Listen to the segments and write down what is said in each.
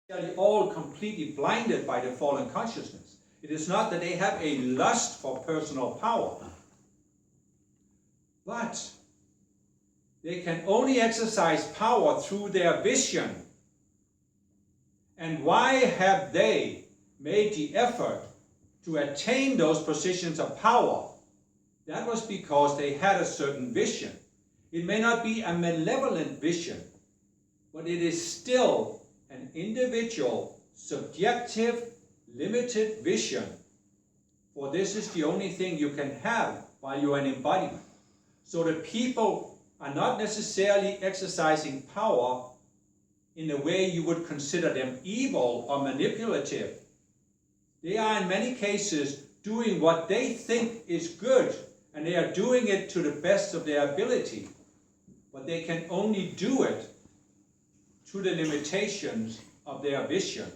They are all completely blinded by the fallen consciousness. It is not that they have a lust for personal power, but they can only exercise power through their vision. And why have they made the effort to attain those positions of power? That was because they had a certain vision. It may not be a malevolent vision, but it is still an individual, subjective, limited vision. For this is the only thing you can have while you are an embodiment. So the people are not necessarily exercising power in a way you would consider them evil or manipulative. They are in many cases doing what they think is good, and they are doing it to the best of their ability. But they can only do it to the limitations of their vision.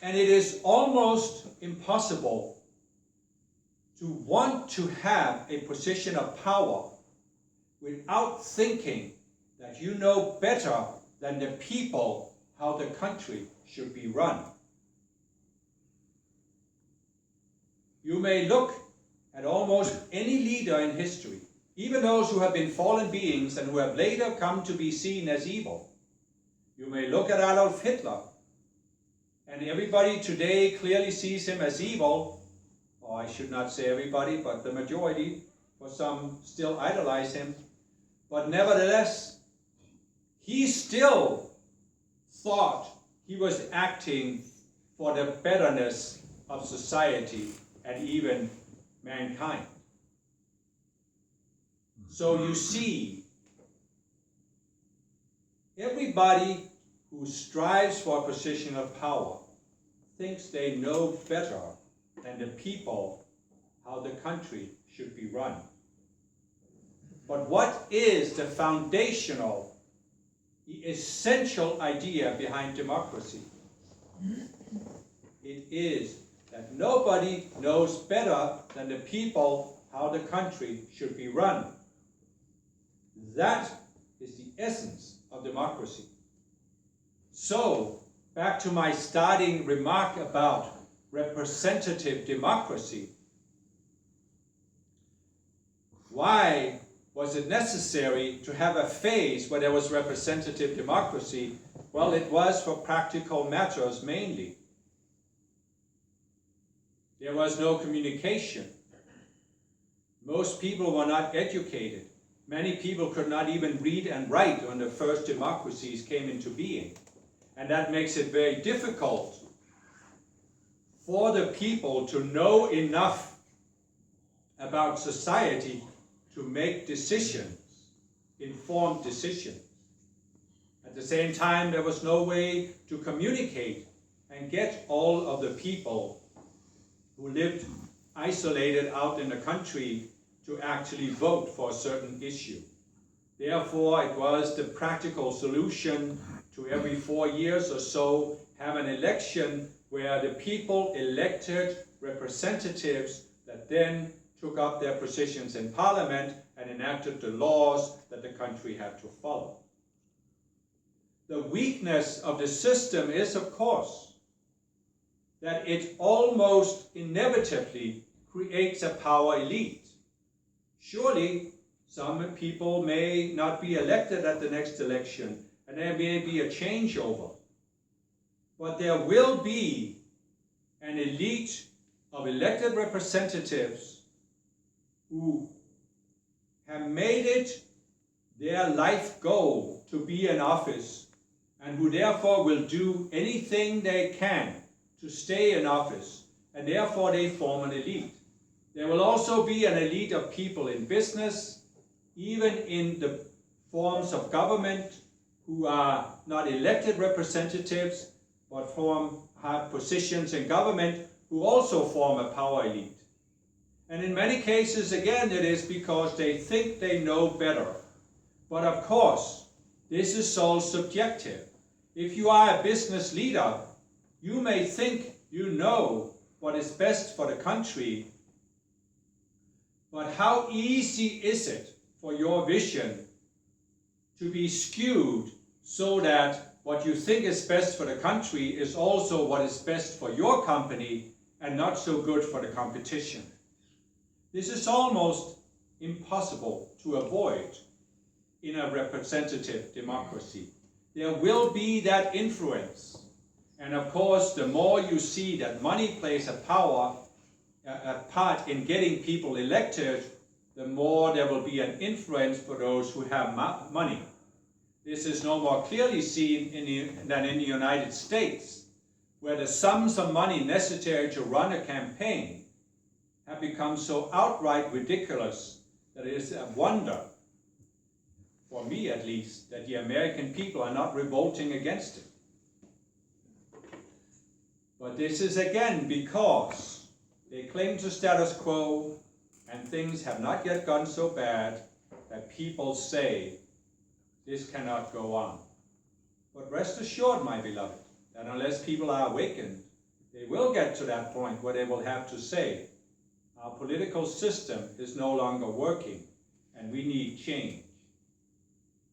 And it is almost impossible to want to have a position of power without thinking that you know better than the people how the country should be run. You may look at almost any leader in history, even those who have been fallen beings and who have later come to be seen as evil. You may look at Adolf Hitler, and everybody today clearly sees him as evil, or I should not say everybody, but the majority, for some still idolize him. But nevertheless, he still thought he was acting for the betterness of society and even mankind. So you see, everybody who strives for a position of power thinks they know better than the people how the country should be run. But what is the foundational, the essential idea behind democracy? It is that nobody knows better than the people how the country should be run. That is the essence of democracy. So, back to my starting remark about representative democracy. Why was it necessary to have a phase where there was representative democracy? Well, it was for practical matters mainly. There was no communication. Most people were not educated. Many people could not even read and write when the first democracies came into being. And that makes it very difficult for the people to know enough about society to make decisions, informed decisions. At the same time, there was no way to communicate and get all of the people who lived isolated out in the country to actually vote for a certain issue. Therefore, it was the practical solution to every 4 years or so have an election where the people elected representatives that then took up their positions in parliament and enacted the laws that the country had to follow. The weakness of the system is, of course, that it almost inevitably creates a power elite. Surely, some people may not be elected at the next election, and there may be a changeover. But there will be an elite of elected representatives who have made it their life goal to be in office, and who therefore will do anything they can to stay in office, and therefore they form an elite. There will also be an elite of people in business, even in the forms of government, who are not elected representatives, but have positions in government, who also form a power elite. And in many cases, again, it is because they think they know better. But of course, this is all subjective. If you are a business leader, you may think you know what is best for the country, but how easy is it for your vision to be skewed so that what you think is best for the country is also what is best for your company and not so good for the competition. This is almost impossible to avoid in a representative democracy. There will be that influence. And of course, the more you see that money plays a part in getting people elected, the more there will be an influence for those who have money. This is no more clearly seen than in the United States, where the sums of money necessary to run a campaign have become so outright ridiculous that it is a wonder, for me at least, that the American people are not revolting against it. But this is again because they cling to status quo and things have not yet gotten so bad that people say this cannot go on. But rest assured, my beloved, that unless people are awakened, they will get to that point where they will have to say, our political system is no longer working and we need change.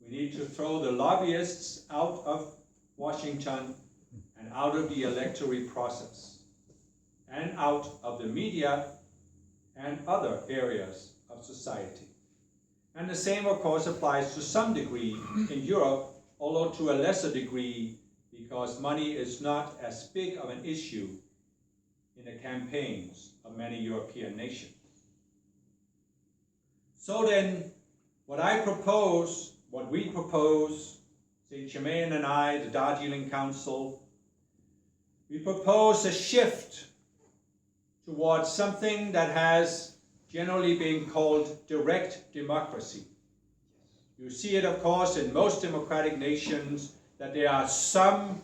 We need to throw the lobbyists out of Washington and out of the electoral process and out of the media and other areas of society. And the same, of course, applies to some degree in Europe, although to a lesser degree, because money is not as big of an issue in the campaigns of many European nations. So then, what we propose, St. Germain and I, the Darjeeling Council, we propose a shift towards something that has generally been called direct democracy. You see it, of course, in most democratic nations that there are some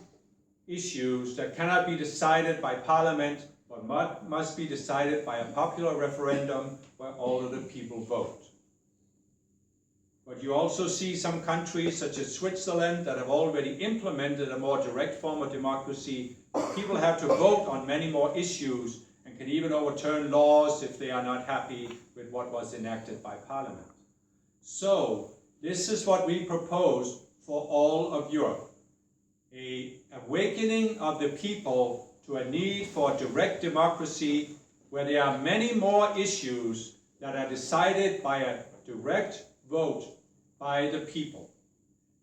issues that cannot be decided by parliament, but must be decided by a popular referendum where all of the people vote. But you also see some countries, such as Switzerland, that have already implemented a more direct form of democracy. People have to vote on many more issues and can even overturn laws if they are not happy with what was enacted by Parliament. So, this is what we propose for all of Europe. An awakening of the people to a need for direct democracy where there are many more issues that are decided by a direct vote by the people.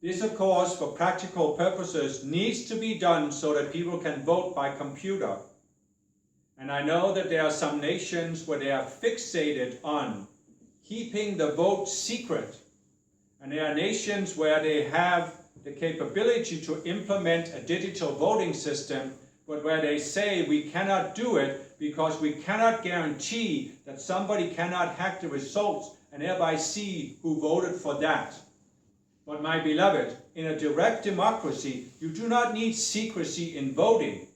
This, of course, for practical purposes, needs to be done so that people can vote by computer. And I know that there are some nations where they are fixated on keeping the vote secret. And there are nations where they have the capability to implement a digital voting system, but where they say we cannot do it because we cannot guarantee that somebody cannot hack the results and thereby see who voted for that. But my beloved, in a direct democracy, you do not need secrecy in voting.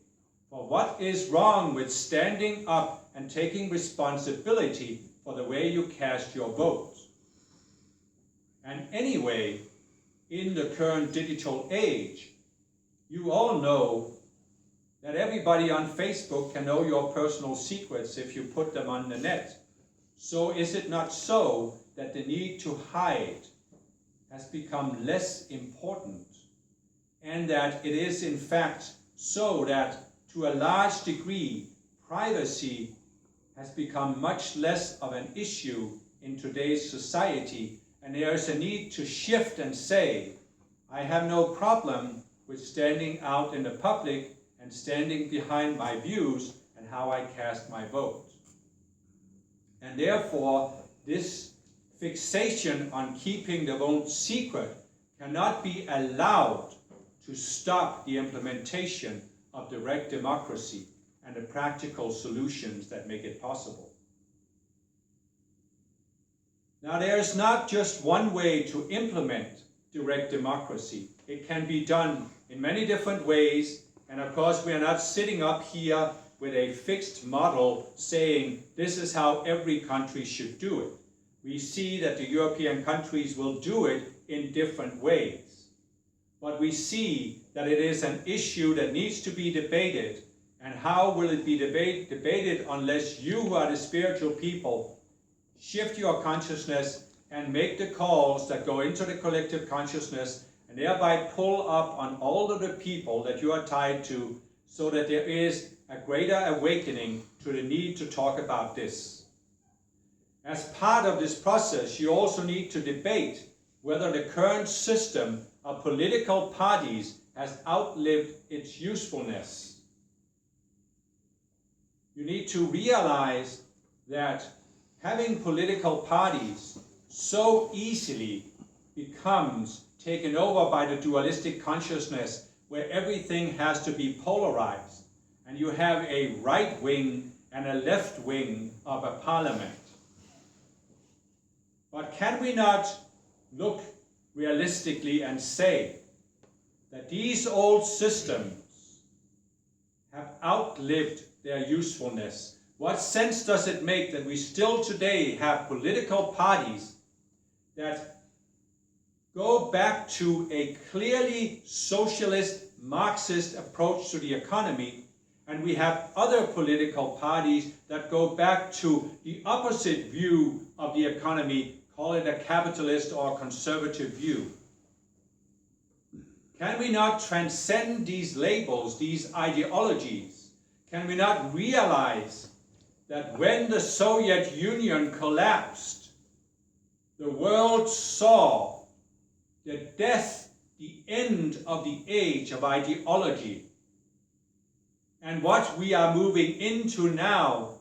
For what is wrong with standing up and taking responsibility for the way you cast your vote? And anyway, in the current digital age, you all know that everybody on Facebook can know your personal secrets if you put them on the net. So is it not so that the need to hide has become less important, and that it is in fact so that to a large degree privacy has become much less of an issue in today's society, and there is a need to shift and say, I have no problem with standing out in the public and standing behind my views and how I cast my vote. And therefore, this fixation on keeping the vote secret cannot be allowed to stop the implementation of direct democracy and the practical solutions that make it possible. Now, there is not just one way to implement direct democracy. It can be done in many different ways, and of course we are not sitting up here with a fixed model saying this is how every country should do it. We see that the European countries will do it in different ways. But we see that it is an issue that needs to be debated, and how will it be debated unless you, who are the spiritual people, shift your consciousness and make the calls that go into the collective consciousness, and and thereby pull up on all of the people that you are tied to, so that there is a greater awakening to the need to talk about this. As part of this process, you also need to debate whether the current system of political parties has outlived its usefulness. You need to realize that having political parties so easily becomes taken over by the dualistic consciousness, where everything has to be polarized, and you have a right wing and a left wing of a parliament. But can we not look realistically and say that these old systems have outlived their usefulness? What sense does it make that we still today have political parties that go back to a clearly socialist, Marxist approach to the economy, and we have other political parties that go back to the opposite view of the economy, call it a capitalist or conservative view? Can we not transcend these labels, these ideologies? Can we not realize that when the Soviet Union collapsed, the world saw the death, the end of the age of ideology? And what we are moving into now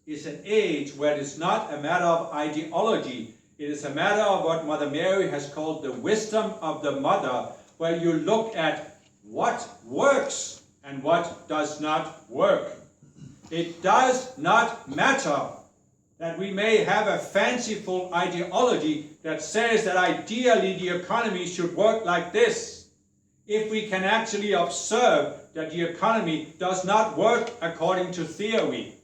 is an age where it is not a matter of ideology. It is a matter of what Mother Mary has called the wisdom of the mother, where you look at what works and what does not work. It does not matter that we may have a fanciful ideology that says that ideally the economy should work like this, if we can actually observe that the economy does not work according to theory.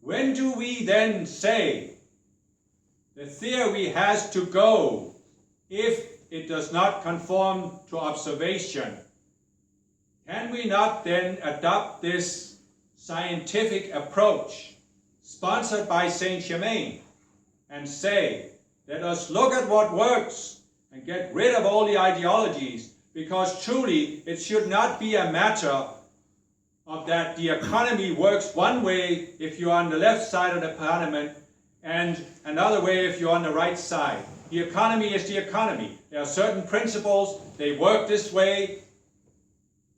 When do we then say the theory has to go if it does not conform to observation? Can we not then adopt this scientific approach sponsored by Saint Germain and say, let us look at what works and get rid of all the ideologies, because truly it should not be a matter of that the economy works one way if you're on the left side of the parliament and another way if you're on the right side. The economy is the economy. There are certain principles, they work this way,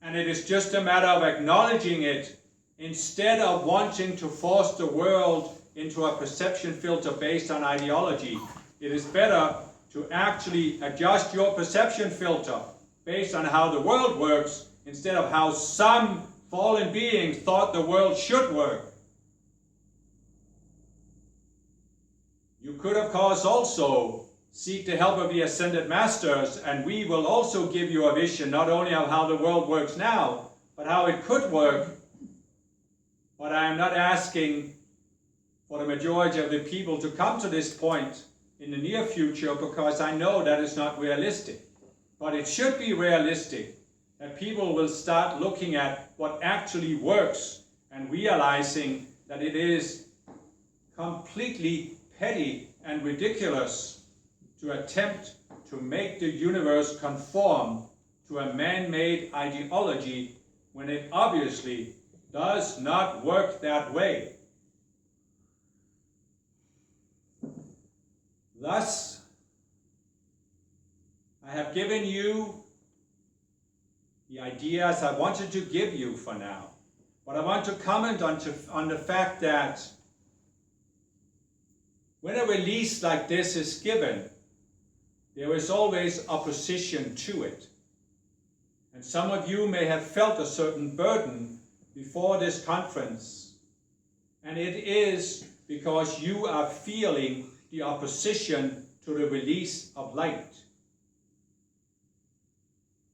and it is just a matter of acknowledging it instead of wanting to force the world into a perception filter based on ideology. It is better to actually adjust your perception filter based on how the world works instead of how some fallen beings thought the world should work. You could, of course, also seek the help of the Ascended Masters, and we will also give you a vision not only of how the world works now, but how it could work. But I am not asking for the majority of the people to come to this point in the near future, because I know that is not realistic. But it should be realistic that people will start looking at what actually works and realizing that it is completely petty and ridiculous to attempt to make the universe conform to a man-made ideology when it obviously does not work that way. Thus, I have given you the ideas I wanted to give you for now. But I want to comment on the fact that when a release like this is given, there is always opposition to it. And some of you may have felt a certain burden before this conference, and it is because you are feeling the opposition to the release of light.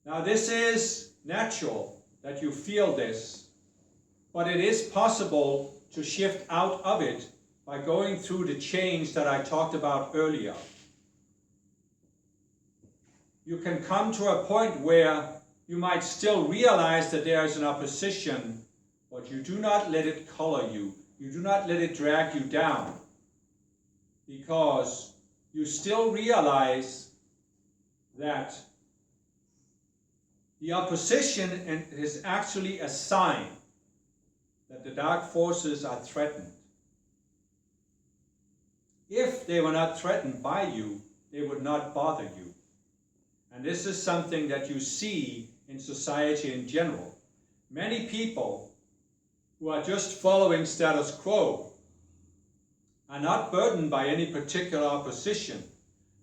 Now, this is natural that you feel this, but it is possible to shift out of it by going through the change that I talked about earlier. You can come to a point where you might still realize that there is an opposition, but you do not let it color you. You do not let it drag you down, because you still realize that The opposition is actually a sign that the dark forces are threatened. If they were not threatened by you, they would not bother you. And this is something that you see in society in general. Many people who are just following status quo are not burdened by any particular opposition.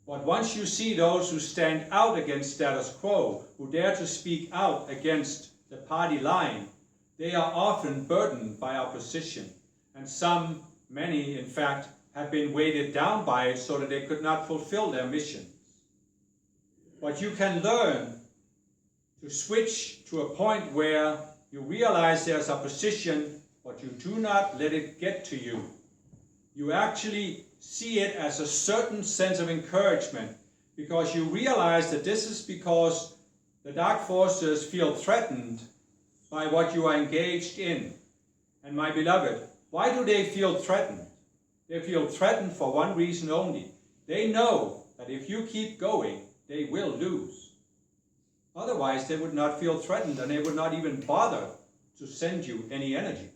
But once you see those who stand out against status quo, who dare to speak out against the party line, they are often burdened by opposition. And many, in fact, have been weighted down by it so that they could not fulfill their missions. But you can learn to switch to a point where you realize there's opposition, but you do not let it get to you. You actually see it as a certain sense of encouragement, because you realize that this is because the dark forces feel threatened by what you are engaged in. And my beloved, why do they feel threatened? They feel threatened for one reason only. They know that if you keep going, they will lose. Otherwise, they would not feel threatened, and they would not even bother to send you any energy.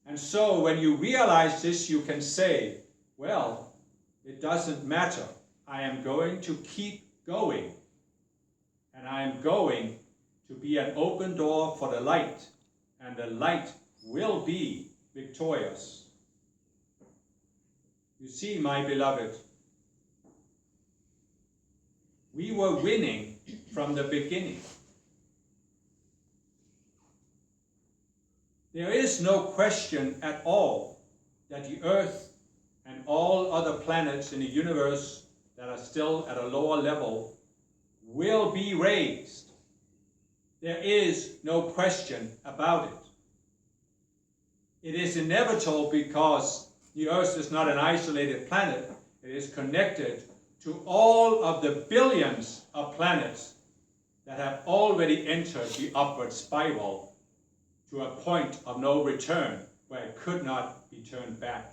And so when you realize this, you can say, well, it doesn't matter. I am going to keep going. And I am going to be an open door for the light. And the light will be victorious. You see, my beloved, we were winning from the beginning. There is no question at all that the Earth and all other planets in the universe that are still at a lower level will be raised. There is no question about it. It is inevitable because the Earth is not an isolated planet. It is connected to all of the billions of planets that have already entered the upward spiral to a point of no return where it could not be turned back.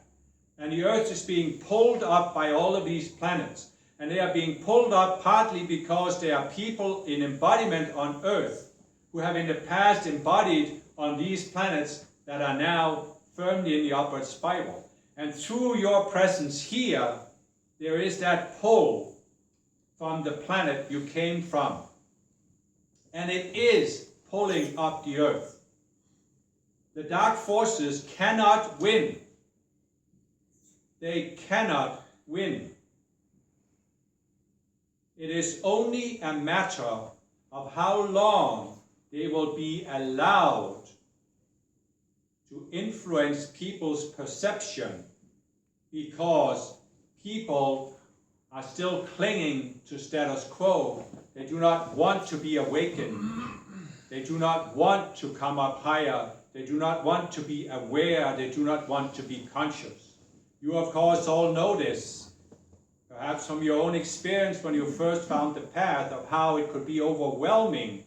And the Earth is being pulled up by all of these planets. And they are being pulled up partly because there are people in embodiment on Earth who have in the past embodied on these planets that are now firmly in the upward spiral. And through your presence here, there is that pull from the planet you came from. And it is pulling up the Earth. The dark forces cannot win. They cannot win. It is only a matter of how long they will be allowed to influence people's perception, because people are still clinging to status quo. They do not want to be awakened. They do not want to come up higher. They do not want to be aware. They do not want to be conscious. You, of course, all know this, perhaps from your own experience when you first found the path, of how it could be overwhelming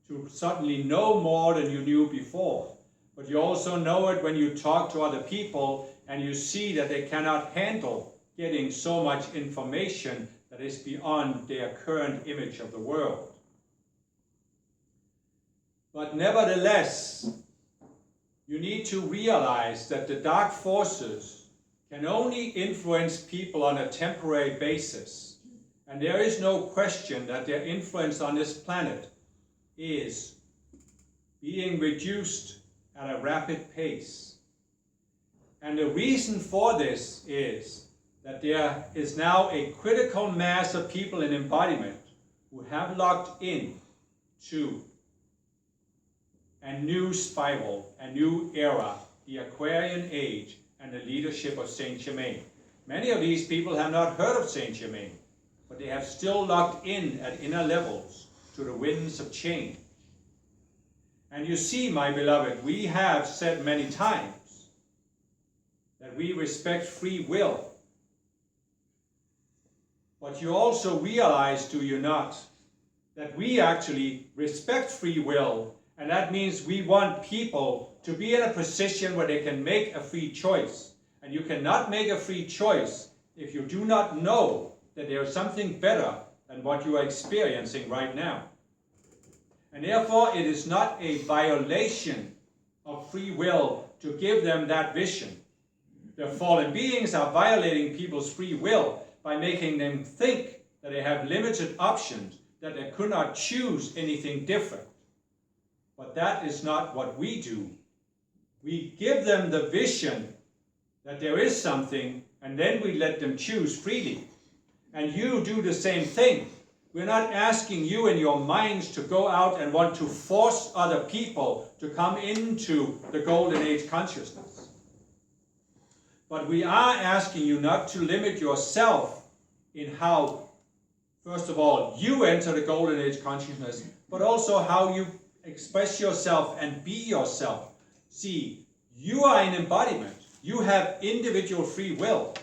to suddenly know more than you knew before. But you also know it when you talk to other people and you see that they cannot handle getting so much information that is beyond their current image of the world. But nevertheless, you need to realize that the dark forces can only influence people on a temporary basis. And there is no question that their influence on this planet is being reduced at a rapid pace. And the reason for this is that there is now a critical mass of people in embodiment who have locked in to a new spiral, a new era, the Aquarian Age, and the leadership of Saint Germain. Many of these people have not heard of Saint Germain, but they have still locked in at inner levels to the winds of change. And you see, my beloved, we have said many times that we respect free will. But you also realize, do you not, that we actually respect free will, and that means we want people to be in a position where they can make a free choice. And you cannot make a free choice if you do not know that there is something better than what you are experiencing right now. And therefore, it is not a violation of free will to give them that vision. The fallen beings are violating people's free will by making them think that they have limited options, that they could not choose anything different. But that is not what we do. We give them the vision that there is something, and then we let them choose freely. And you do the same thing. We're not asking you in your minds to go out and want to force other people to come into the Golden Age consciousness. But we are asking you not to limit yourself in how, first of all, you enter the Golden Age consciousness, but also how you express yourself and be yourself. See, you are an embodiment. You have individual free will.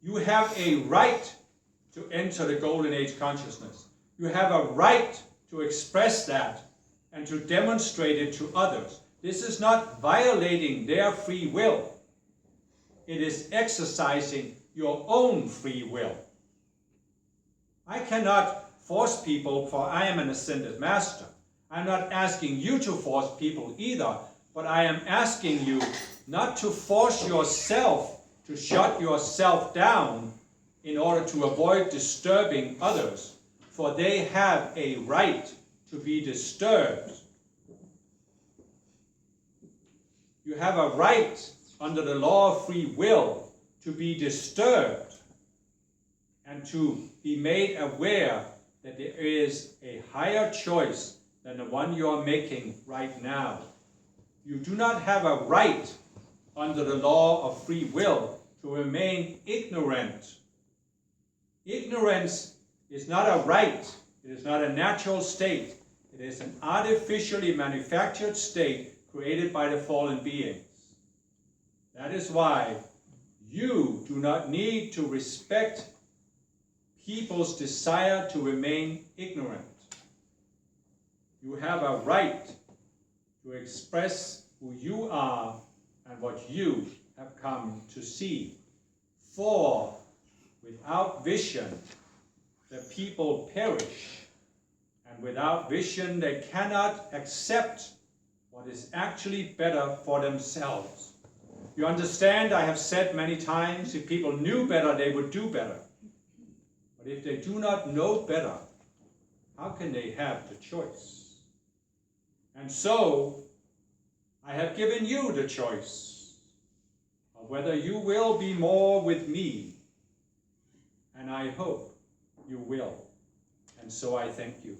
You have a right to enter the Golden Age consciousness. You have a right to express that and to demonstrate it to others. This is not violating their free will. It is exercising your own free will. I cannot force people, for I am an ascended master. I'm not asking you to force people either, but I am asking you not to force yourself to shut yourself down in order to avoid disturbing others, for they have a right to be disturbed. You have a right under the law of free will to be disturbed and to be made aware that there is a higher choice than the one you are making right now. You do not have a right under the law of free will to remain ignorant. Ignorance is not a right. It is not a natural state. It is an artificially manufactured state created by the fallen beings. That is why you do not need to respect people's desire to remain ignorant. You have a right to express who you are and what you have come to see. For without vision, the people perish, and without vision, they cannot accept what is actually better for themselves. You understand, I have said many times, if people knew better, they would do better. But if they do not know better, how can they have the choice? And so, I have given you the choice of whether you will be more with me, and I hope you will. And so I thank you.